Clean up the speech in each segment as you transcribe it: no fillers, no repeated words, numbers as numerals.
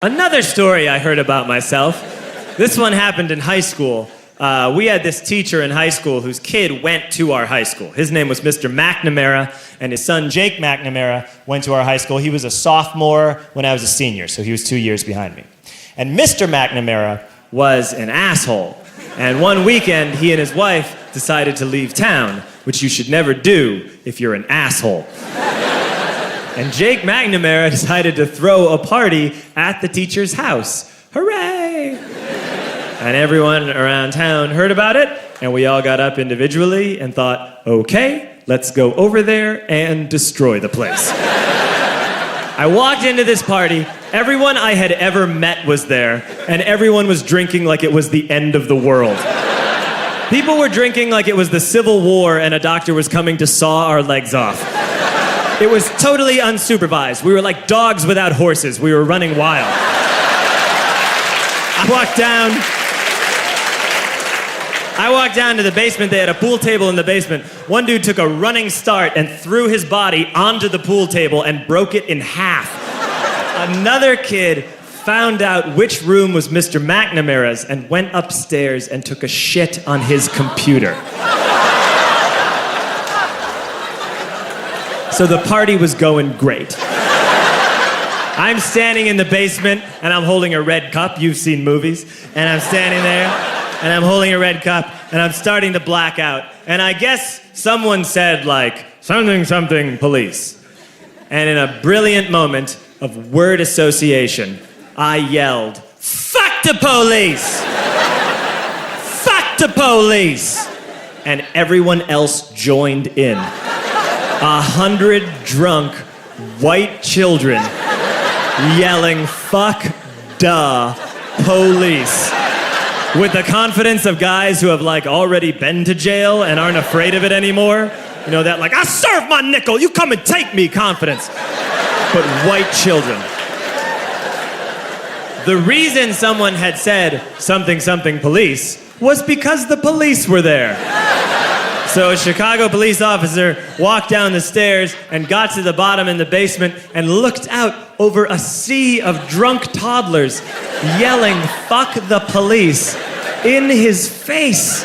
Another story I heard about myself. This one happened in high school. We had this teacher in high school whose kid went to our high school. His name was Mr. McNamara, and his son Jake McNamara went to our high school. He was a sophomore when I was a senior, so he was 2 years behind me. And Mr. McNamara was an asshole. And one weekend, he and his wife decided to leave town, which you should never do if you're an asshole. And Jake McNamara decided to throw a party at the teacher's house. Hooray! And everyone around town heard about it, and we all got up individually and thought, okay, let's go over there and destroy the place. I walked into this party, everyone I had ever met was there, and everyone was drinking like it was the end of the world. People were drinking like it was the Civil War and a doctor was coming to saw our legs off. It was totally unsupervised. We were like dogs without horses. We were running wild. I walked down to the basement. They had a pool table in the basement. One dude took a running start and threw his body onto the pool table and broke it in half. Another kid found out which room was Mr. McNamara's and went upstairs and took a shit on his computer. So the party was going great. I'm standing in the basement and I'm holding a red cup. You've seen movies. And I'm standing there and I'm holding a red cup and I'm starting to black out. And I guess someone said like, something, something, police. And in a brilliant moment of word association, I yelled, fuck the police! Fuck the police! And everyone else joined in. 100 drunk white children yelling, fuck the police. With the confidence of guys who have like already been to jail and aren't afraid of it anymore. You know, that like, I serve my nickel, you come and take me confidence. But white children. The reason someone had said something, something, police was because the police were there. So a Chicago police officer walked down the stairs and got to the bottom in the basement and looked out over a sea of drunk toddlers yelling, fuck the police, in his face.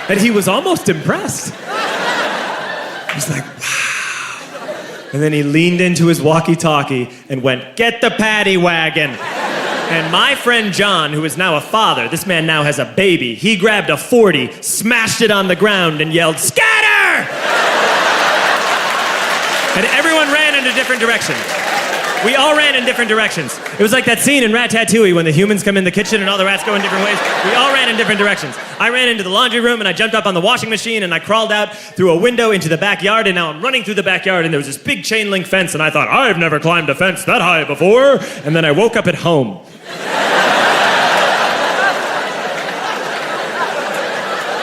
And he was almost impressed. He was like, wow. And then he leaned into his walkie-talkie and went, get the paddy wagon. And my friend John, who is now a father, this man now has a baby, he grabbed a 40, smashed it on the ground, and yelled, scatter! And everyone ran in a different direction. We all ran in different directions. It was like that scene in Ratatouille when the humans come in the kitchen and all the rats go in different ways. We all ran in different directions. I ran into the laundry room and I jumped up on the washing machine and I crawled out through a window into the backyard, and now I'm running through the backyard and there was this big chain link fence and I thought, I've never climbed a fence that high before. And then I woke up at home.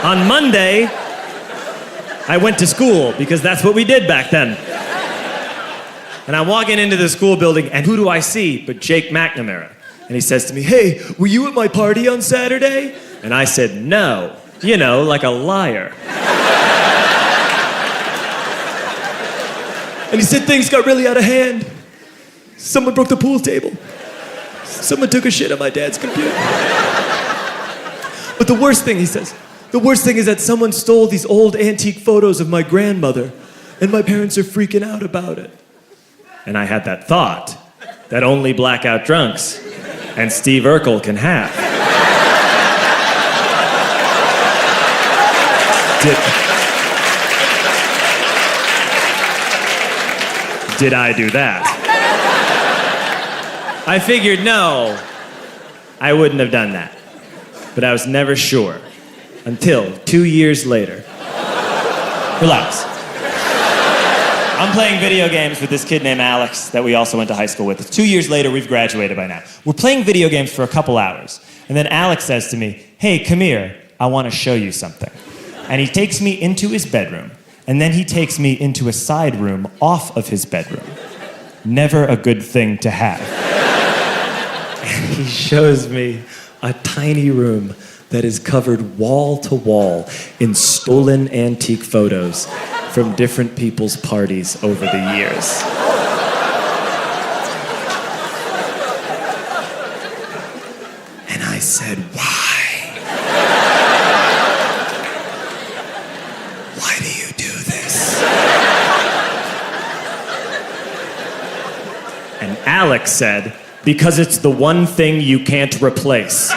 On Monday, I went to school because that's what we did back then. And I'm walking into the school building, and who do I see but Jake McNamara? And he says to me, hey, were you at my party on Saturday? And I said, no. You know, like a liar. And he said things got really out of hand. Someone broke the pool table. Someone took a shit on my dad's computer. But the worst thing, he says, the worst thing is that someone stole these old antique photos of my grandmother, and my parents are freaking out about it. And I had that thought that only blackout drunks and Steve Urkel can have. Did I do that? I figured, no, I wouldn't have done that. But I was never sure until 2 years later. Relax. I'm playing video games with this kid named Alex that we also went to high school with. 2 years later, we've graduated by now. We're playing video games for a couple hours. And then Alex says to me, hey, come here, I want to show you something. And he takes me into his bedroom. And then he takes me into a side room off of his bedroom. Never a good thing to have. And he shows me a tiny room that is covered wall to wall in stolen antique photos from different people's parties over the years. said, why? Why do you do this? And Alex said, because it's the one thing you can't replace.